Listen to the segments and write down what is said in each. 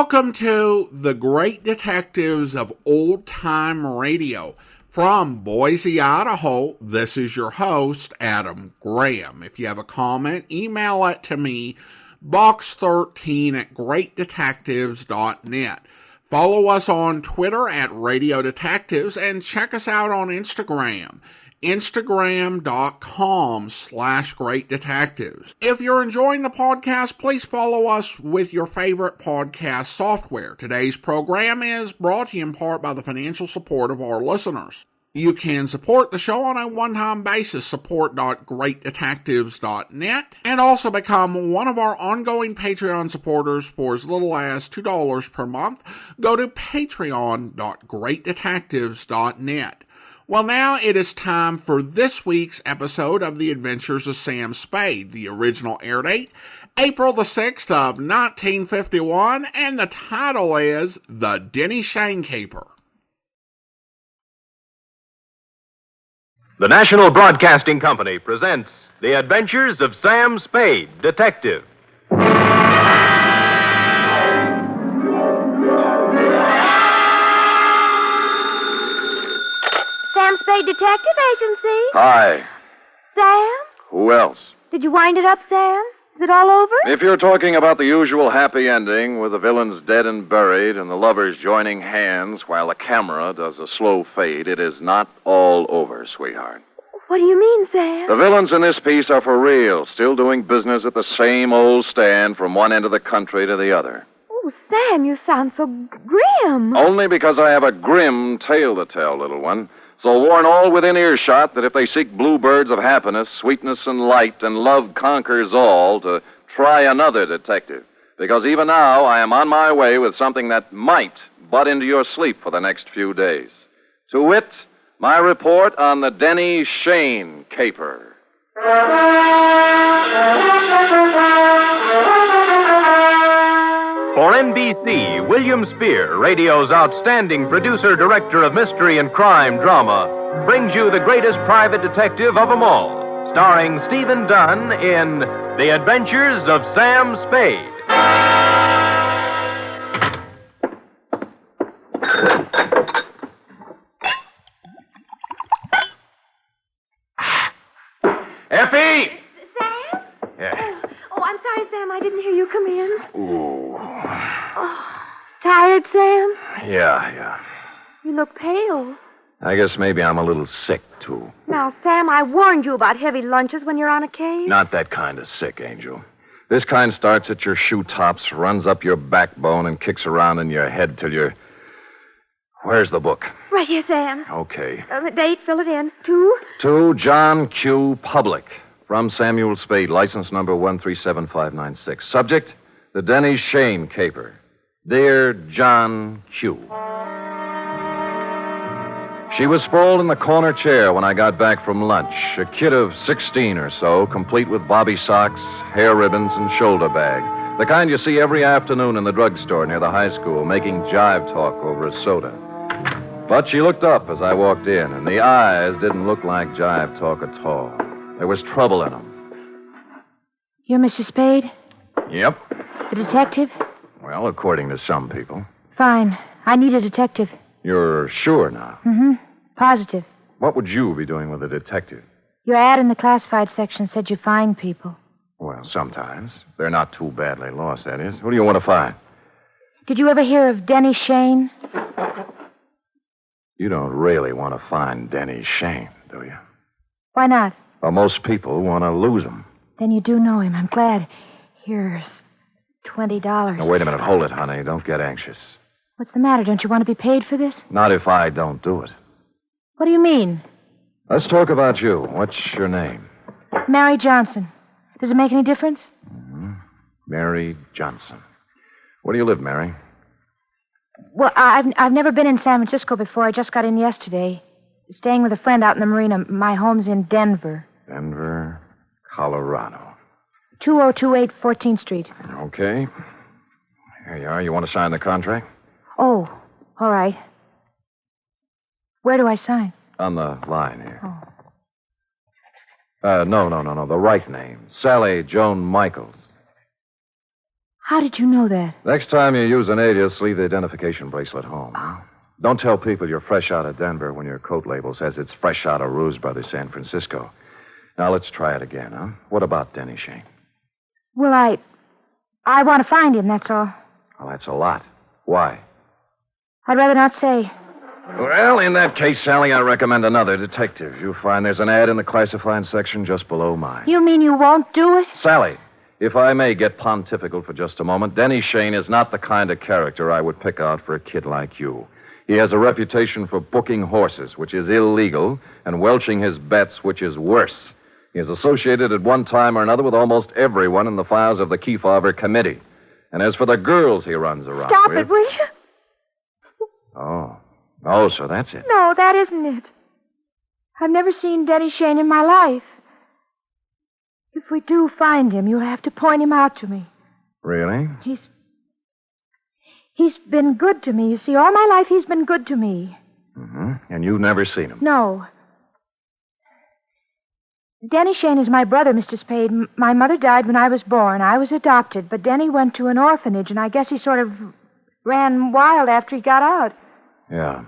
Welcome to the Great Detectives of Old Time Radio. From Boise, Idaho, this is your host, Adam Graham. If you have a comment, email it to me, box13@greatdetectives.net. Follow us on Twitter at Radio Detectives and check us out on Instagram. Instagram.com/Great Detectives. If you're enjoying the podcast, please follow us with your favorite podcast software. Today's program is brought to you in part by the financial support of our listeners. You can support the show on a one-time basis, support.greatdetectives.net, and also become one of our ongoing Patreon supporters for as little as $2 per month. Go to patreon.greatdetectives.net. Well, now it is time for this week's episode of The Adventures of Sam Spade. The original air date, April the 6th of 1951, and the title is The Denny Shane Caper. The National Broadcasting Company presents The Adventures of Sam Spade, Detective. Sam Spade Detective Agency. Hi. Sam? Who else? Did you wind it up, Sam? Is it all over? If you're talking about the usual happy ending with the villains dead and buried and the lovers joining hands while the camera does a slow fade, it is not all over, sweetheart. What do you mean, Sam? The villains in this piece are for real, still doing business at the same old stand from one end of the country to the other. Oh, Sam, you sound so grim. Only because I have a grim tale to tell, little one. So warn all within earshot that if they seek bluebirds of happiness, sweetness, and light, and love conquers all, to try another detective. Because even now, I am on my way with something that might butt into your sleep for the next few days. To wit, my report on the Denny Shane caper. For NBC, William Spear, radio's outstanding producer-director of mystery and crime drama, brings you the greatest private detective of them all, starring Stephen Dunne in The Adventures of Sam Spade. Effie! Sam? Yeah. Oh, I'm sorry, Sam. I didn't hear you come in. Ooh. Oh, tired, Sam? Yeah. You look pale. I guess maybe I'm a little sick, too. Now, Sam, I warned you about heavy lunches when you're on a case. Not that kind of sick, Angel. This kind starts at your shoe tops, runs up your backbone, and kicks around in your head till you're... Where's the book? Right here, Sam. Okay. The date, fill it in. 2? To John Q. Public. From Samuel Spade, license number 137596. Subject, the Denny Shane caper. Dear John Q. She was sprawled in the corner chair when I got back from lunch. A kid of 16 or so, complete with bobby socks, hair ribbons, and shoulder bag. The kind you see every afternoon in the drugstore near the high school, making jive talk over a soda. But she looked up as I walked in, and the eyes didn't look like jive talk at all. There was trouble in them. You're Mr. Spade? Yep. The detective? Well, according to some people. Fine. I need a detective. You're sure now? Mm-hmm. Positive. What would you be doing with a detective? Your ad in the classified section said you find people. Well, sometimes. They're not too badly lost, that is. Who do you want to find? Did you ever hear of Denny Shane? You don't really want to find Denny Shane, do you? Why not? Well, most people want to lose him. Then you do know him. I'm glad. Here's $20. Now, wait a minute. Hold it, honey. Don't get anxious. What's the matter? Don't you want to be paid for this? Not if I don't do it. What do you mean? Let's talk about you. What's your name? Mary Johnson. Does it make any difference? Mm-hmm. Mary Johnson. Where do you live, Mary? Well, I've never been in San Francisco before. I just got in yesterday. Staying with a friend out in the marina. My home's in Denver. Denver, Colorado. 2028 14th Street. Okay. Here you are. You want to sign the contract? Oh, all right. Where do I sign? On the line here. Oh. No. The right name. Sally Joan Michaels. How did you know that? Next time you use an alias, leave the identification bracelet home. Huh? Don't tell people you're fresh out of Denver when your coat label says it's fresh out of Ruse Brothers, San Francisco. Now, let's try it again, huh? What about Denny Shane? Well, I want to find him, that's all. Well, that's a lot. Why? I'd rather not say. Well, in that case, Sally, I recommend another detective. You'll find there's an ad in the classified section just below mine. You mean you won't do it? Sally, if I may get pontifical for just a moment, Denny Shane is not the kind of character I would pick out for a kid like you. He has a reputation for booking horses, which is illegal, and welching his bets, which is worse. He is associated at one time or another with almost everyone in the files of the Kefauver Committee. And as for the girls he runs around Stop with... it, will you? Oh, so that's it. No, that isn't it. I've never seen Denny Shane in my life. If we do find him, you'll have to point him out to me. Really? He's been good to me. You see, all my life he's been good to me. Mm-hmm. And you've never seen him? No. Denny Shane is my brother, Mr. Spade. My mother died when I was born. I was adopted, but Denny went to an orphanage, and I guess he sort of ran wild after he got out. Yeah.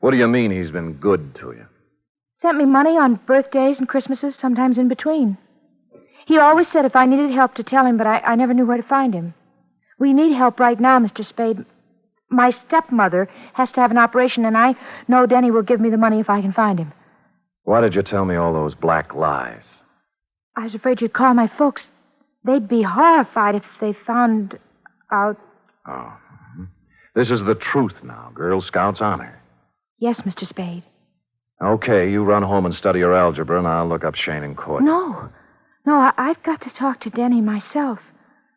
What do you mean he's been good to you? Sent me money on birthdays and Christmases, sometimes in between. He always said if I needed help to tell him, but I never knew where to find him. We need help right now, Mr. Spade. My stepmother has to have an operation, and I know Denny will give me the money if I can find him. Why did you tell me all those black lies? I was afraid you'd call my folks. They'd be horrified if they found out. Oh. This is the truth now. Girl Scouts honor. Yes, Mr. Spade. Okay, you run home and study your algebra, and I'll look up Shane in court. No, I've got to talk to Denny myself.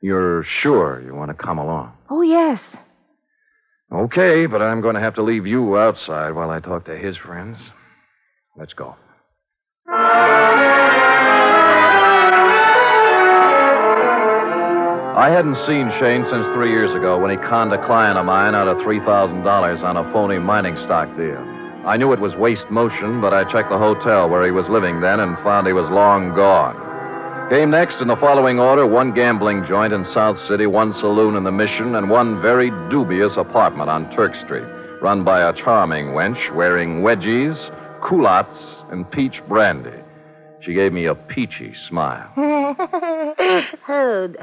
You're sure you want to come along? Oh, yes. Okay, but I'm going to have to leave you outside while I talk to his friends. Let's go. I hadn't seen Shane since 3 years ago when he conned a client of mine out of $3,000 on a phony mining stock deal. I knew it was waste motion, but I checked the hotel where he was living then and found he was long gone. Came next in the following order: one gambling joint in South City, one saloon in the Mission, and one very dubious apartment on Turk Street, run by a charming wench wearing wedgies, culottes, and peach brandy. She gave me a peachy smile. Oh,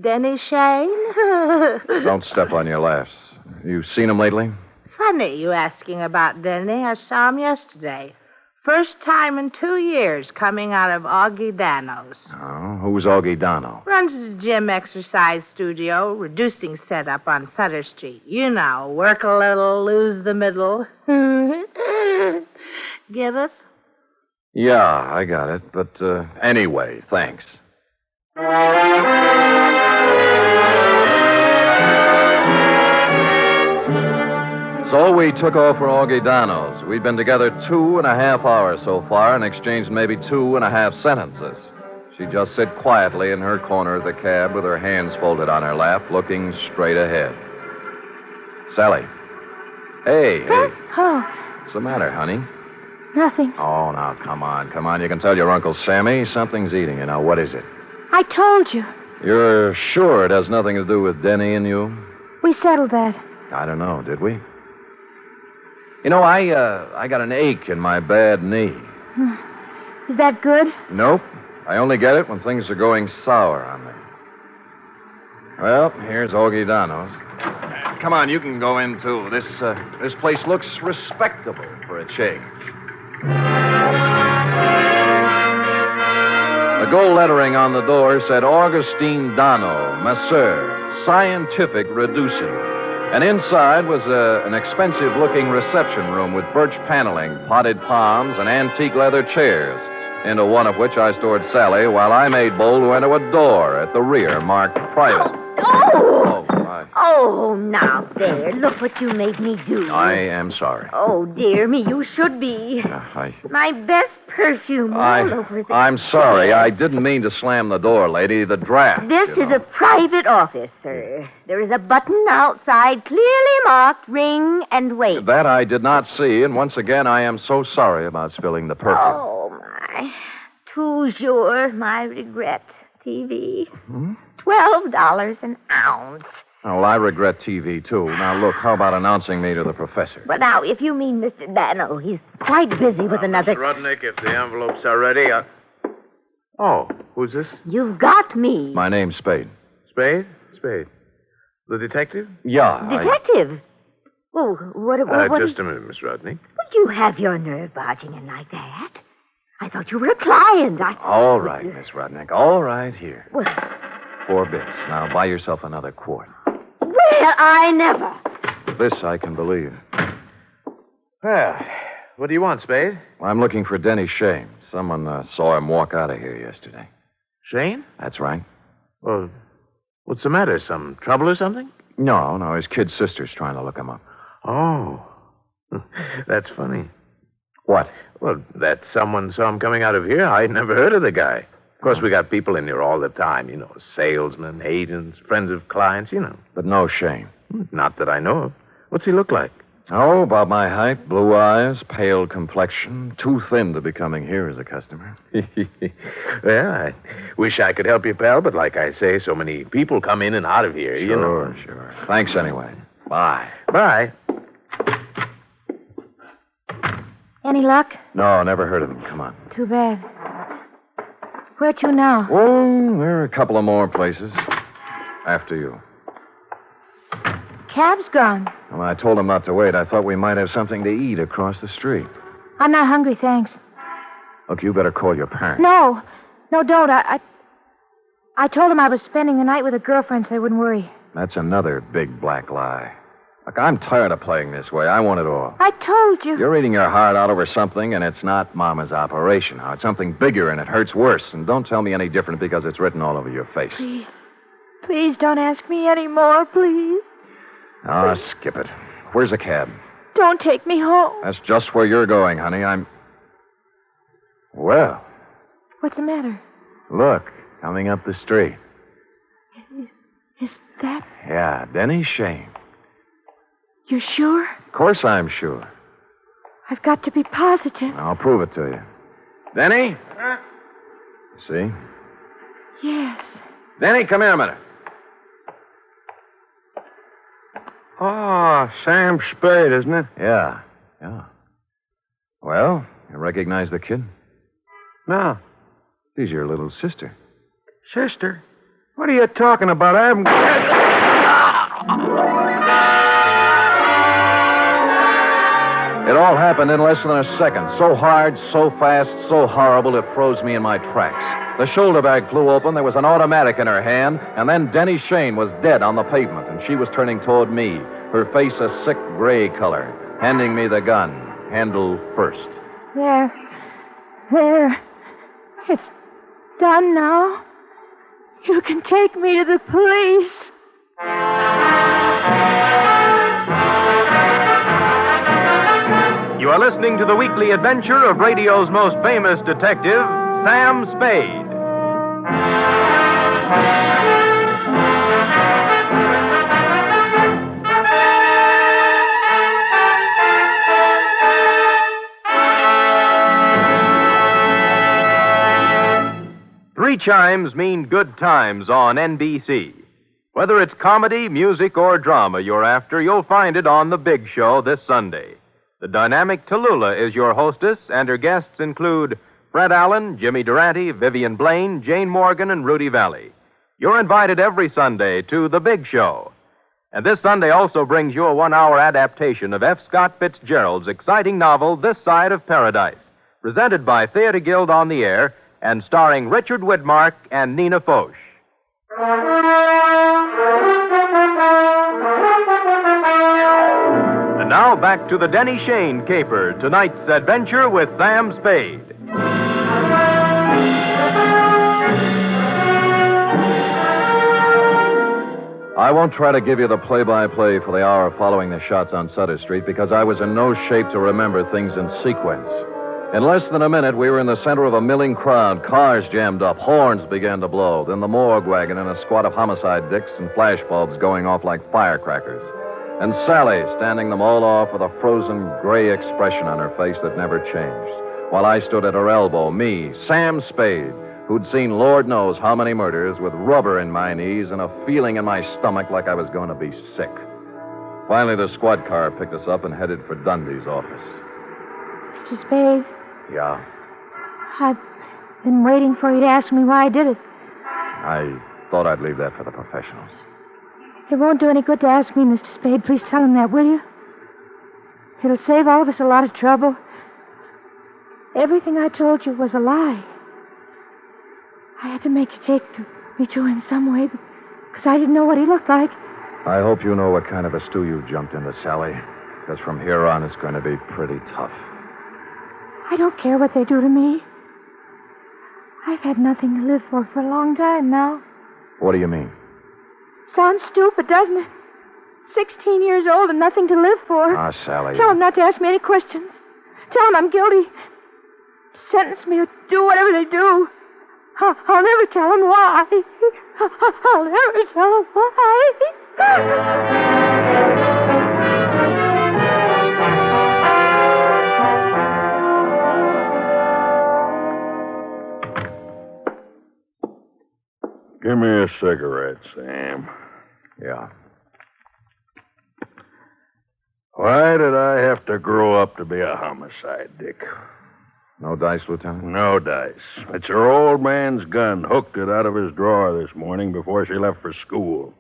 Denny Shane? Don't step on your laughs. You seen him lately? Funny you asking about Denny. I saw him yesterday. First time in 2 years coming out of Augie Dano's. Oh, who's Augie Dano? Runs a gym exercise studio, reducing setup on Sutter Street. You know, work a little, lose the middle. Get it? Yeah, I got it. But anyway, thanks. So we took off for Augie Dano's. We'd been together 2.5 hours so far and exchanged maybe 2.5 sentences. She'd just sit quietly in her corner of the cab with her hands folded on her lap, looking straight ahead. Sally. Hey. Oh, What's the matter, honey? nothing. Oh, now, come on. You can tell your Uncle Sammy something's eating you. Now, what is it? I told you. You're sure it has nothing to do with Denny and you? We settled that. I don't know, did we? You know, I got an ache in my bad knee. Is that good? Nope. I only get it when things are going sour on me. Well, here's Augie Dano's. Come on, you can go in, too. This place looks respectable for a change. The gold lettering on the door said Augustine Dano, Masseur, Scientific Reducing. And inside was an expensive-looking reception room with birch paneling, potted palms, and antique leather chairs, into one of which I stored Sally while I made bold to enter a door at the rear marked private. Oh, now there. Look what you made me do. I am sorry. Oh, dear me, you should be. My best perfume all over there. I'm sorry. I didn't mean to slam the door, lady. The draft. This is a private office, sir. There is a button outside clearly marked ring and wait. That I did not see, and once again, I am so sorry about spilling the perfume. Oh, my. Toujours my regret, TV. $12 an ounce. Oh, well, I regret TV, too. Now, look, how about announcing me to the professor? Well, now, if you mean Mr. Dano, he's quite busy with another... Mr. Rudnick, if the envelopes are ready, Oh, who's this? You've got me. My name's Spade. Spade? Spade. The detective? Yeah. Detective? Oh, what Just a minute, Miss Rudnick. Would you have your nerve barging in like that? I thought you were a client. All right, Miss Rudnick. All right, here. Well, 4 bits. Now, buy yourself another quart. well, I never. This I can believe. Well, what do you want, Spade? Well, I'm looking for Denny Shane. Someone saw him walk out of here yesterday. Shane? That's right. Well, what's the matter? Some trouble or something? No, his kid sister's trying to look him up. Oh. That's funny. What? Well, that someone saw him coming out of here. I'd never heard of the guy. Of course, we got people in here all the time, salesmen, agents, friends of clients, But no Shane. Not that I know of. What's he look like? Oh, about my height, blue eyes, pale complexion, too thin to be coming here as a customer. Well, I wish I could help you, pal, but like I say, so many people come in and out of here, Sure. Thanks anyway. Bye. Bye. Any luck? No, never heard of him. Come on. Too bad. Where to now? Oh, there are a couple of more places. After you. Cab's gone. Well, I told him not to wait. I thought we might have something to eat across the street. I'm not hungry, thanks. Look, you better call your parents. No, don't. I told him I was spending the night with a girlfriend so they wouldn't worry. That's another big black lie. Look, I'm tired of playing this way. I want it all. I told you. You're eating your heart out over something, and it's not Mama's operation. Now, it's something bigger, and it hurts worse. And don't tell me any different because it's written all over your face. Please don't ask me any more, please. Oh, skip it. Where's the cab? Don't take me home. That's just where you're going, honey. Well, What's the matter? look, coming up the street. Is that... Yeah, Denny Shane. You're sure? Of course I'm sure. I've got to be positive. I'll prove it to you. Denny? See? Yes. Denny, come here a minute. Oh, Sam Spade, isn't it? Yeah. Well, you recognize the kid? No. She's your little sister. Sister? What are you talking about? I haven't... It all happened in less than a second. So hard, so fast, so horrible, it froze me in my tracks. The shoulder bag flew open, there was an automatic in her hand, and then Denny Shane was dead on the pavement, and she was turning toward me, her face a sick gray color, handing me the gun, handle first. There. It's done now. You can take me to the police. You are listening to the weekly adventure of radio's most famous detective, Sam Spade. 3 chimes mean good times on NBC. Whether it's comedy, music, or drama you're after, you'll find it on The Big Show this Sunday. The dynamic Tallulah is your hostess, and her guests include Fred Allen, Jimmy Durante, Vivian Blaine, Jane Morgan, and Rudy Valley. You're invited every Sunday to The Big Show. And this Sunday also brings you a 1-hour adaptation of F. Scott Fitzgerald's exciting novel, This Side of Paradise, presented by Theater Guild on the Air and starring Richard Widmark and Nina Foch. And now back to the Denny Shane caper, tonight's adventure with Sam Spade. I won't try to give you the play-by-play for the hour following the shots on Sutter Street because I was in no shape to remember things in sequence. In less than a minute, we were in the center of a milling crowd. Cars jammed up. Horns began to blow. Then the morgue wagon and a squad of homicide dicks and flashbulbs going off like firecrackers. And Sally standing them all off with a frozen gray expression on her face that never changed. While I stood at her elbow, me, Sam Spade, who'd seen Lord knows how many murders with rubber in my knees and a feeling in my stomach like I was going to be sick. Finally, the squad car picked us up and headed for Dundee's office. Mr. Spade, Yeah? I've been waiting for you to ask me why I did it. I thought I'd leave that for the professionals. It won't do any good to ask me, Mr. Spade. Please tell him that, will you? It'll save all of us a lot of trouble. Everything I told you was a lie. I had to make you take me to him some way because I didn't know what he looked like. I hope you know what kind of a stew you jumped into, Sally, because from here on it's going to be pretty tough. I don't care what they do to me. I've had nothing to live for a long time now. What do you mean? Sounds stupid, doesn't it? 16 years old and nothing to live for. Ah, Sally. Tell him not to ask me any questions. Tell him I'm guilty. Sentence me or do whatever they do. I'll never tell him why. I'll never tell him why. Give me a cigarette, Sam. Yeah. Why did I have to grow up to be a homicide, Dick? No dice, Lieutenant? No dice. It's her old man's gun. Hooked it out of his drawer this morning before she left for school.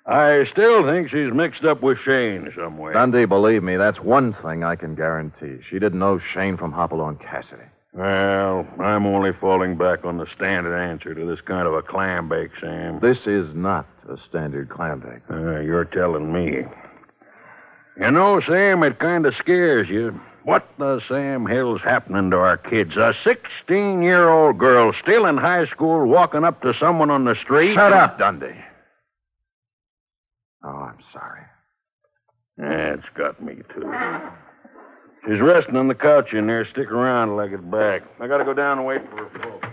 I still think she's mixed up with Shane some way. Dundee, believe me, that's one thing I can guarantee. She didn't know Shane from Hopalong Cassidy. Well, I'm only falling back on the standard answer to this kind of a clam bake, Sam. This is not a standard clam bake. You're telling me. You know, Sam, it kind of scares you. What the Sam hell's happening to our kids? A 16-year-old girl still in high school walking up to someone on the street? Shut up, Dundee. Oh, I'm sorry. It's got me, too. She's resting on the couch in there. Stick around till I get back. I gotta go down and wait for her folks.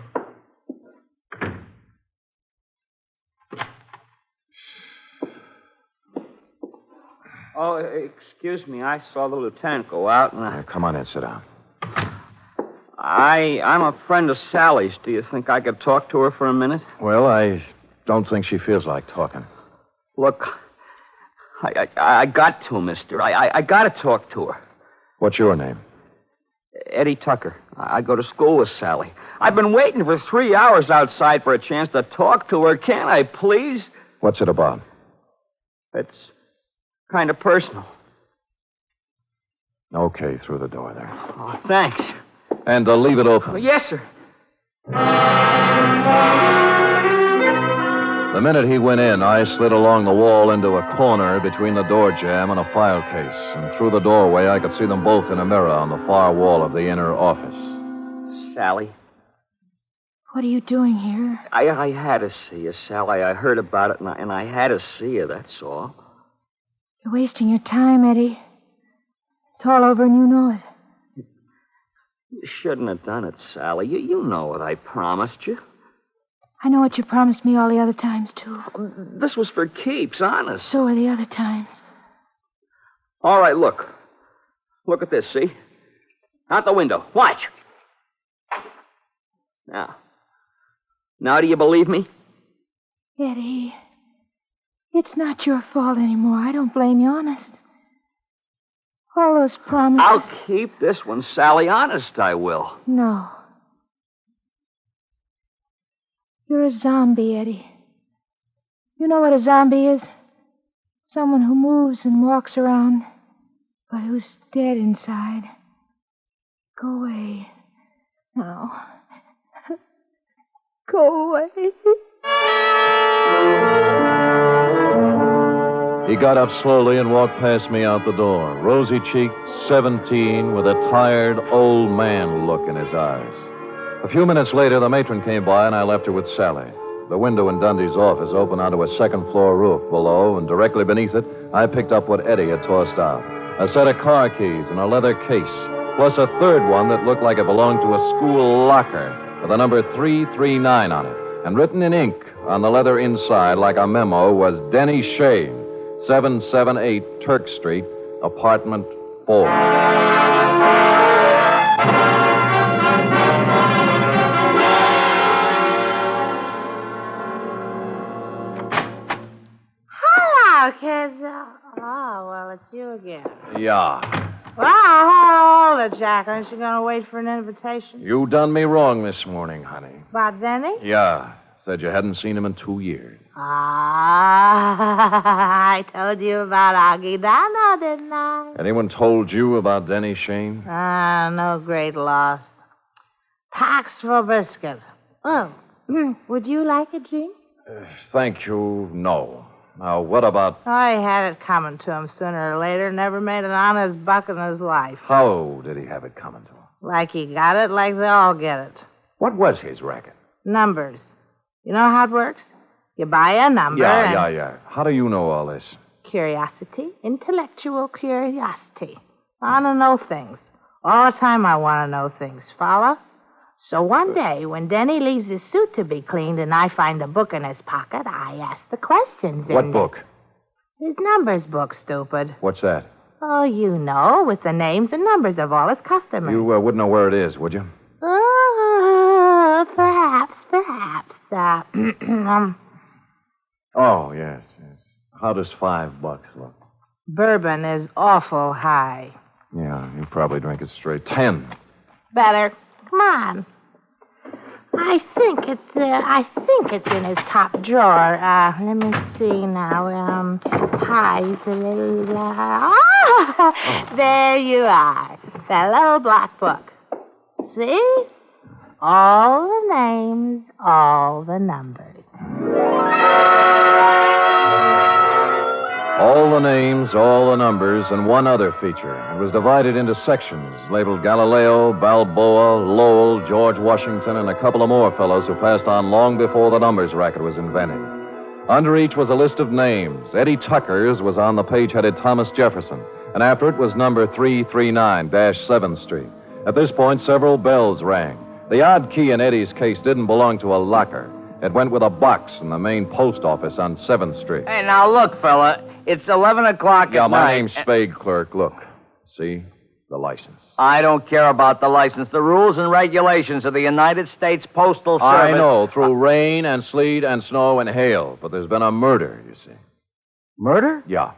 Oh, excuse me. I saw the lieutenant go out, and Come on in, sit down. I'm a friend of Sally's. Do you think I could talk to her for a minute? Well, I don't think she feels like talking. Look, I got to, mister. I got to talk to her. What's your name? Eddie Tucker. I go to school with Sally. I've been waiting for 3 hours outside for a chance to talk to her. Can't I, please? What's it about? It's kind of personal. Okay, through the door there. Oh, thanks. And leave it open. Oh, yes, sir. The minute he went in, I slid along the wall into a corner between the door jamb and a file case. And through the doorway, I could see them both in a mirror on the far wall of the inner office. Sally. What are you doing here? I had to see you, Sally. I heard about it, and I had to see you, that's all. You're wasting your time, Eddie. It's all over and you know it. You shouldn't have done it, Sally. You know what I promised you. I know what you promised me all the other times, too. This was for keeps, honest. So are the other times. All right, look. Look at this, see? Out the window. Watch. Now do you believe me? Eddie, it's not your fault anymore. I don't blame you, honest. All those promises... I'll keep this one, Sally. Honest, I will. No. You're a zombie, Eddie. You know what a zombie is? Someone who moves and walks around, but who's dead inside. Go away. Now. Go away. He got up slowly and walked past me out the door, rosy-cheeked, 17, with a tired old man look in his eyes. A few minutes later, the matron came by, and I left her with Sally. The window in Dundee's office opened onto a second-floor roof below, and directly beneath it, I picked up what Eddie had tossed out. A set of car keys and a leather case, plus a third one that looked like it belonged to a school locker with the number 339 on it. And written in ink on the leather inside, like a memo, was Denny Shane, 778 Turk Street, apartment 4. kids. Oh, well, it's you again. Yeah. Well, hold it, Jack. Aren't you going to wait for an invitation? You done me wrong this morning, honey. About Denny? Yeah. Said you hadn't seen him in 2 years. I told you about Augie Dunne, didn't I? Anyone told you about Denny Shane? No great loss. Pax for biscuit. Oh, would you like a drink? Thank you, no. Now, what about... I had it coming to him sooner or later. Never made an honest buck in his life. How did he have it coming to him? Like he got it, like they all get it. What was his racket? Numbers. You know how it works? You buy a number Yeah. How do you know all this? Curiosity. Intellectual curiosity. I want to know things. All the time I want to know things. Follow? So one day, when Denny leaves his suit to be cleaned and I find a book in his pocket, I ask the questions in What book? His numbers book, stupid. What's that? Oh, you know, with the names and numbers of all his customers. You wouldn't know where it is, would you? Oh, perhaps. Oh, yes. How does $5 look? Bourbon is awful high. Yeah, you probably drink it straight. 10. Better. Come on. I think it's in his top drawer. Let me see now. Ties a little. There you are. That little black book. See? All the names, all the numbers. All the names, all the numbers, and one other feature. It was divided into sections labeled Galileo, Balboa, Lowell, George Washington, and a couple of more fellows who passed on long before the numbers racket was invented. Under each was a list of names. Eddie Tucker's was on the page headed Thomas Jefferson, and after it was number 339-7th Street. At this point, several bells rang. The odd key in Eddie's case didn't belong to a locker. It went with a box in the main post office on 7th Street. Hey, now look, fella. It's 11 o'clock at night. Yeah, my name's Spade, clerk. Look. See? The license. I don't care about the license. The rules and regulations of the United States Postal Service... I know, through rain and sleet and snow and hail. But there's been a murder, you see. Murder? Yeah.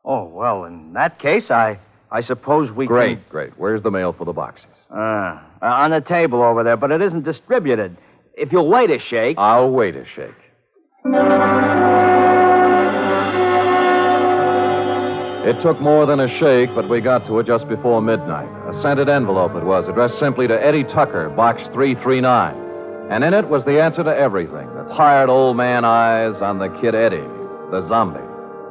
Oh, well, in that case, I suppose we Great. Where's the mail for the boxes? On the table over there, but it isn't distributed. If you'll wait a shake... I'll wait a shake. It took more than a shake, but we got to it just before midnight. A scented envelope it was, addressed simply to Eddie Tucker, Box 339. And in it was the answer to everything. The tired old man eyes on the kid Eddie, the zombie.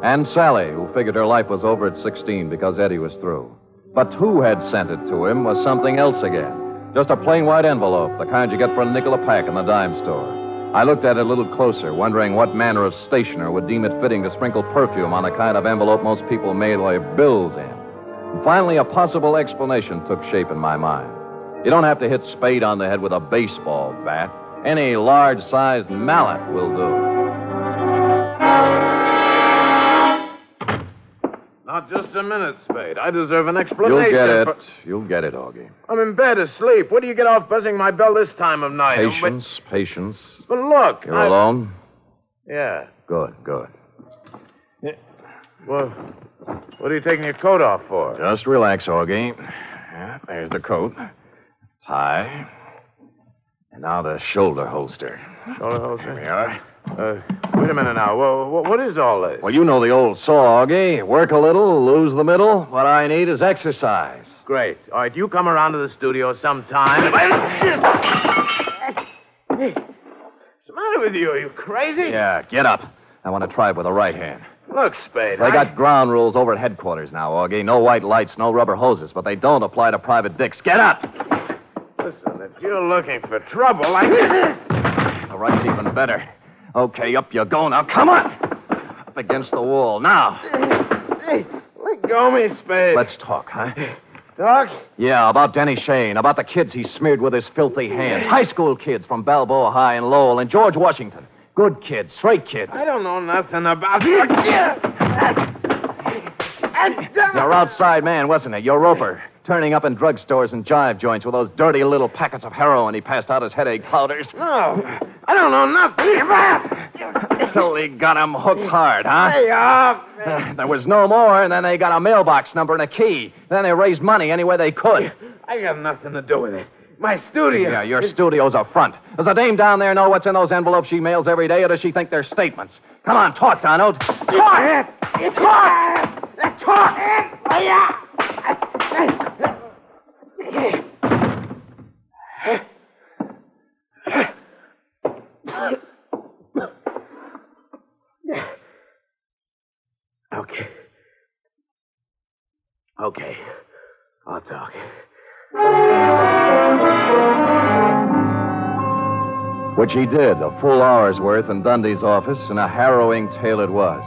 And Sally, who figured her life was over at 16 because Eddie was through. But who had sent it to him was something else again. Just a plain white envelope, the kind you get for a nickel a pack in the dime store. I looked at it a little closer, wondering what manner of stationer would deem it fitting to sprinkle perfume on the kind of envelope most people mail their bills in. And finally, a possible explanation took shape in my mind. You don't have to hit Spade on the head with a baseball bat. Any large-sized mallet will do. Not just a minute, Spade. I deserve an explanation. You'll get it, Augie. I'm in bed asleep. Where do you get off buzzing my bell this time of night? Patience. But look. You're alone? Yeah. Good. Yeah. Well, what are you taking your coat off for? Just relax, Augie. Yeah, there's the coat. Tie. And now the shoulder holster. Shoulder holster? Here we are. Wait a minute now. What is all this? Well, you know the old saw, Augie. Work a little, lose the middle. What I need is exercise. Great. All right, you come around to the studio sometime. What's the matter with you? Are you crazy? Yeah, get up. I want to try it with the right hand. Look, Spade. They got ground rules over at headquarters now, Augie. No white lights, no rubber hoses, but they don't apply to private dicks. Get up! Listen, if you're looking for trouble, The right's even better. Okay, up you go now. Come on! Up against the wall. Now. Let go of me, Spade. Let's talk, huh? Talk? Yeah, about Denny Shane, about the kids he smeared with his filthy hands. High school kids from Balboa High and Lowell and George Washington. Good kids, straight kids. I don't know nothing about you. Your outside man, wasn't it? Your roper. Turning up in drugstores and jive joints with those dirty little packets of heroin he passed out as headache powders. No, I don't know nothing about. Totally got him hooked hard, huh? Hey, off There was no more, and then they got a mailbox number and a key. Then they raised money any way they could. I got nothing to do with it. My studio. Yeah, your studio's a front. Does the dame down there know what's in those envelopes she mails every day, or does she think they're statements? Come on, talk, Donald. Talk! Talk! Okay. I'll talk. Which he did, a full hour's worth in Dundee's office, and a harrowing tale it was.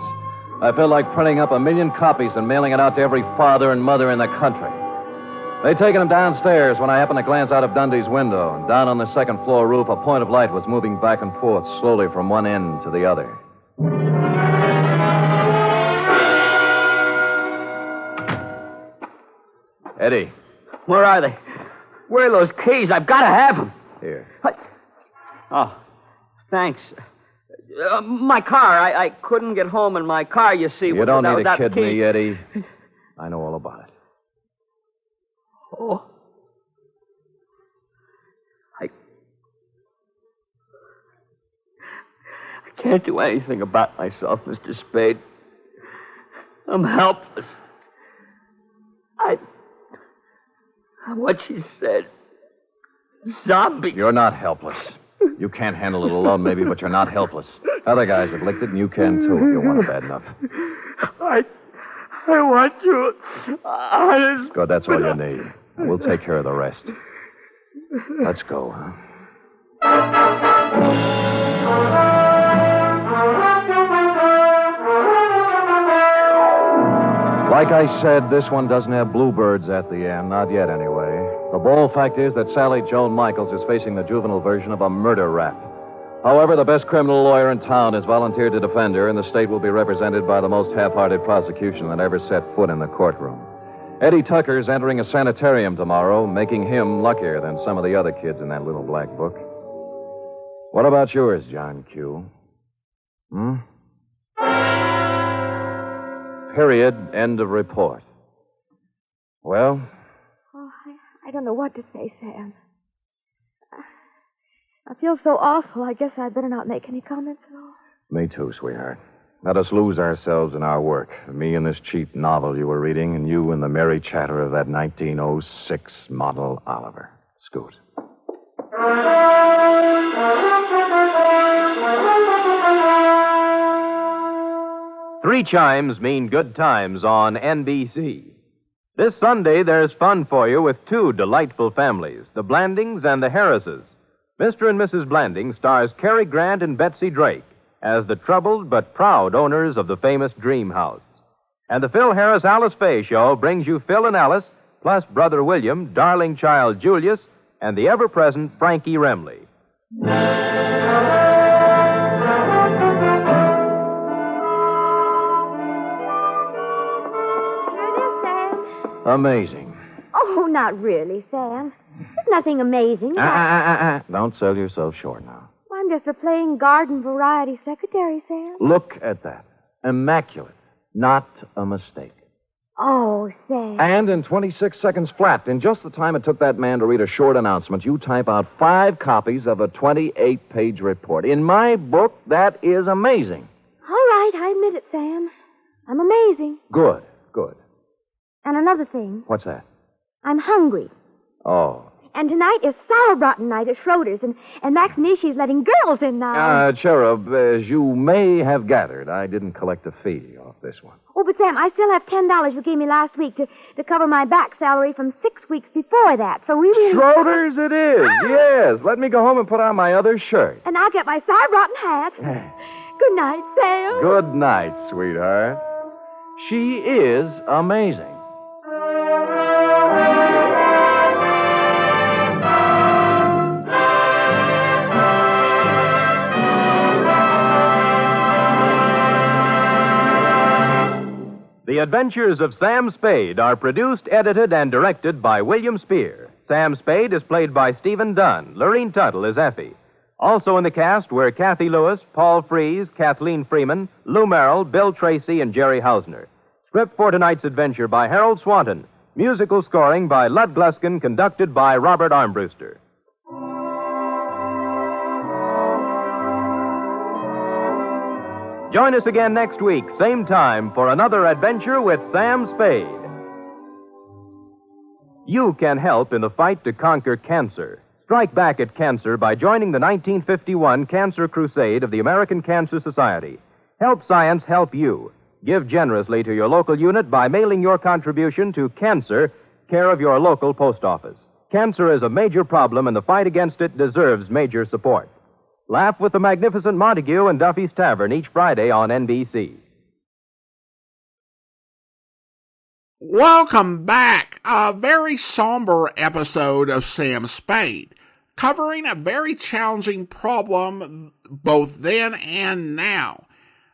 I felt like printing up 1 million copies and mailing it out to every father and mother in the country. They'd taken him downstairs when I happened to glance out of Dundee's window, and down on the second-floor roof, a point of light was moving back and forth slowly from one end to the other. Eddie. Where are they? Where are those keys? I've got to have them. Here. What? Oh, thanks. My car. I couldn't get home in my car, you see. You don't need to kid keys. me, Eddie. I know all about it. Oh. I can't do anything about myself, Mr. Spade. I'm helpless. What she said. Zombie. You're not helpless. You can't handle it alone, maybe, but you're not helpless. Other guys have licked it, and you can, too, if you want it bad enough. I want to. Honest. Good, that's all you need. We'll take care of the rest. Let's go, huh? Like I said, this one doesn't have bluebirds at the end. Not yet, anyway. The bold fact is that Sally Joan Michaels is facing the juvenile version of a murder rap. However, the best criminal lawyer in town has volunteered to defend her, and the state will be represented by the most half-hearted prosecution that ever set foot in the courtroom. Eddie Tucker's entering a sanitarium tomorrow, making him luckier than some of the other kids in that little black book. What about yours, John Q? Period. End of report. Well? Oh, I don't know what to say, Sam. I feel so awful. I guess I'd better not make any comments at all. Me too, sweetheart. Let us lose ourselves in our work. Me in this cheap novel you were reading, and you in the merry chatter of that 1906 model Oliver. Scoot. Three chimes mean good times on NBC. This Sunday, there's fun for you with two delightful families, the Blandings and the Harrises. Mr. and Mrs. Blanding stars Cary Grant and Betsy Drake as the troubled but proud owners of the famous Dream House. And the Phil Harris Alice Faye Show brings you Phil and Alice, plus Brother William, darling child Julius, and the ever-present Frankie Remley. Amazing. Oh, not really, Sam. There's nothing amazing. Don't sell yourself short now. I'm just a plain garden variety secretary, Sam. Look at that. Immaculate. Not a mistake. Oh, Sam. And in 26 seconds flat, in just the time it took that man to read a short announcement, you type out 5 copies of a 28-page report. In my book, that is amazing. All right, I admit it, Sam. I'm amazing. Good. And another thing. What's that? I'm hungry. Oh. And tonight is sauerbraten night at Schroeder's, and Max Nishi's letting girls in now. Cherub, as you may have gathered, I didn't collect a fee off this one. Oh, but Sam, I still have $10 you gave me last week to cover my back salary from 6 weeks before that, so we really... Schroeder's it is, yes. Let me go home and put on my other shirt. And I'll get my sauerbraten hat. Good night, Sam. Good night, sweetheart. She is amazing. The Adventures of Sam Spade are produced, edited, and directed by William Spear. Sam Spade is played by Stephen Dunne. Lurene Tuttle is Effie. Also in the cast were Cathy Lewis, Paul Frees, Kathleen Freeman, Lou Merrill, Bill Tracy, and Jerry Hausner. Script for tonight's adventure by Harold Swanton. Musical scoring by Lud Gluskin, conducted by Robert Armbruster. Join us again next week, same time, for another adventure with Sam Spade. You can help in the fight to conquer cancer. Strike back at cancer by joining the 1951 Cancer Crusade of the American Cancer Society. Help science help you. Give generously to your local unit by mailing your contribution to Cancer, care of your local post office. Cancer is a major problem, and the fight against it deserves major support. Laugh with the magnificent Montague and Duffy's Tavern each Friday on NBC. Welcome back. A very somber episode of Sam Spade, covering a very challenging problem both then and now.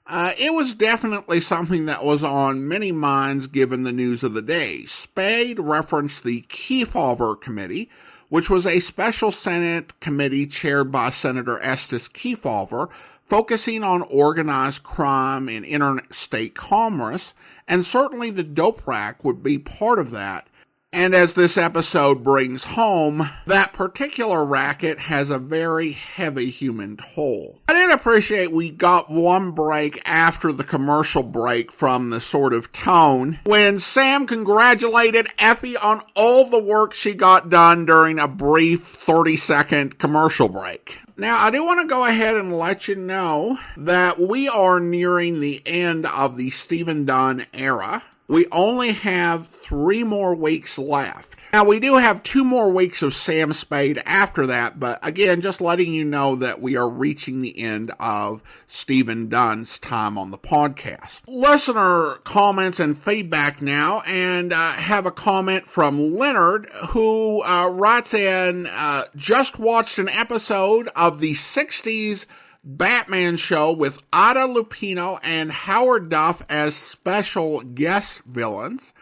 It was definitely something that was on many minds given the news of the day. Spade referenced the Kefauver Committee, which was a special Senate committee chaired by Senator Estes Kefauver, focusing on organized crime and interstate commerce, and certainly the dope rack would be part of that. And as this episode brings home, that particular racket has a very heavy human toll. I did appreciate we got one break after the commercial break from the sort of tone when Sam congratulated Effie on all the work she got done during a brief 30-second commercial break. Now, I do want to go ahead and let you know that we are nearing the end of the Stephen Dunne era. We only have 3 more weeks left. Now, we do have 2 more weeks of Sam Spade after that, but again, just letting you know that we are reaching the end of Stephen Dunne's time on the podcast. Listener comments and feedback now, and have a comment from Leonard, who writes in, just watched an episode of the 60s Batman show with Ida Lupino and Howard Duff as special guest villains.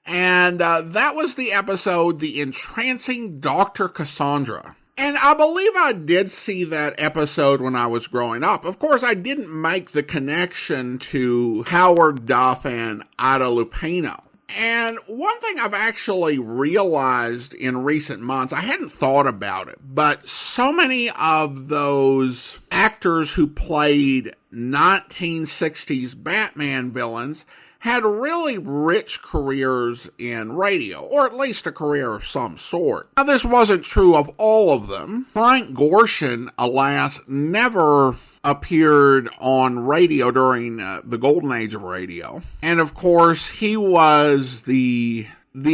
And that was the episode, The Entrancing Dr. Cassandra. And I believe I did see that episode when I was growing up. Of course, I didn't make the connection to Howard Duff and Ida Lupino. And one thing I've actually realized in recent months, I hadn't thought about it, but so many of those actors who played 1960s Batman villains had really rich careers in radio, or at least a career of some sort. Now, this wasn't true of all of them. Frank Gorshin, alas, never appeared on radio during the golden age of radio. And of course, he was the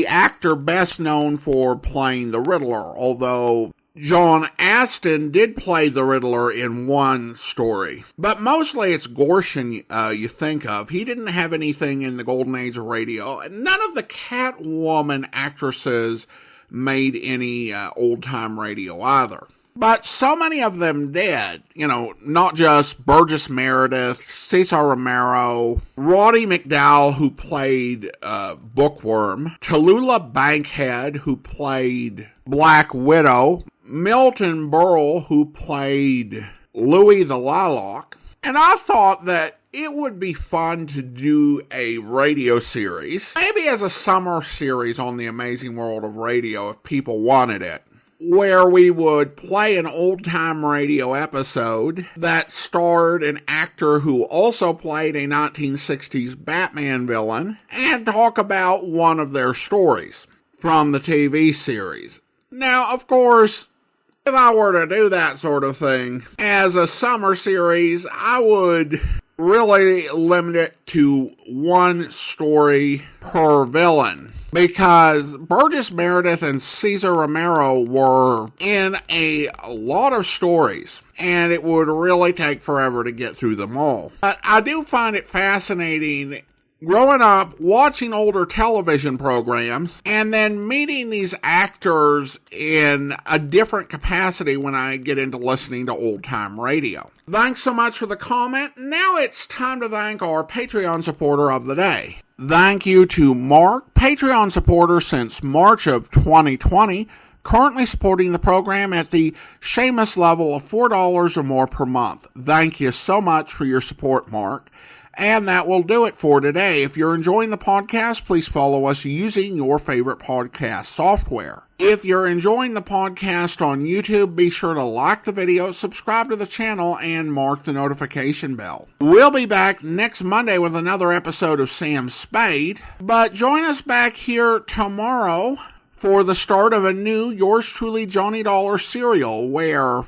actor best known for playing the Riddler, although John Astin did play the Riddler in one story. But mostly it's Gorshin you think of. He didn't have anything in the golden age of radio. None of the Catwoman actresses made any old-time radio either. But so many of them did, not just Burgess Meredith, Cesar Romero, Roddy McDowall, who played Bookworm, Tallulah Bankhead, who played Black Widow, Milton Berle, who played Louis the Lilac. And I thought that it would be fun to do a radio series, maybe as a summer series on The Amazing World of Radio if people wanted it, where we would play an old-time radio episode that starred an actor who also played a 1960s Batman villain and talk about one of their stories from the TV series. Now, of course, if I were to do that sort of thing as a summer series, I would really limit it to one story per villain, because Burgess Meredith and Cesar Romero were in a lot of stories, and it would really take forever to get through them all. But I do find it fascinating growing up, watching older television programs, and then meeting these actors in a different capacity when I get into listening to old-time radio. Thanks so much for the comment. Now it's time to thank our Patreon supporter of the day. Thank you to Mark, Patreon supporter since March of 2020, currently supporting the program at the Seamus level of $4 or more per month. Thank you so much for your support, Mark. And that will do it for today. If you're enjoying the podcast, please follow us using your favorite podcast software. If you're enjoying the podcast on YouTube, be sure to like the video, subscribe to the channel, and mark the notification bell. We'll be back next Monday with another episode of Sam Spade, but join us back here tomorrow for the start of a new Yours Truly Johnny Dollar serial where...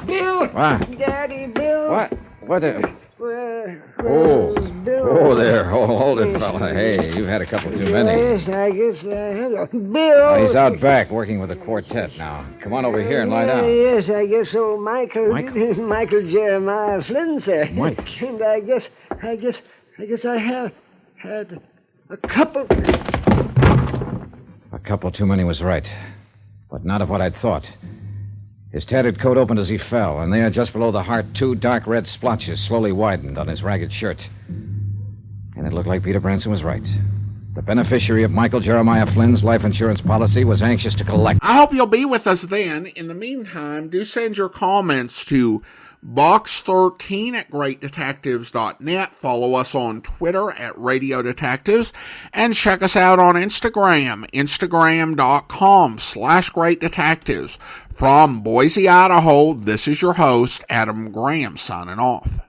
Bill! What? Daddy, Bill! What? What? Bill? There. Hold it, fella. Hey, you've had a couple too many. Yes, I guess. Hello. Bill! He's out back working with a quartet now. Come on over here and lie down. Yes, I guess so. Michael Jeremiah Flynn, sir. Mike. And I guess I have had a couple. A couple too many was right, but not of what I'd thought. His tattered coat opened as he fell, and there, just below the heart, 2 dark red splotches slowly widened on his ragged shirt. And it looked like Peter Branson was right. The beneficiary of Michael Jeremiah Flynn's life insurance policy was anxious to collect. I hope you'll be with us then. In the meantime, do send your comments to box13 at greatdetectives.net. Follow us on Twitter at Radio Detectives, and check us out on Instagram, instagram.com/greatdetectives. From Boise, Idaho, this is your host, Adam Graham, signing off.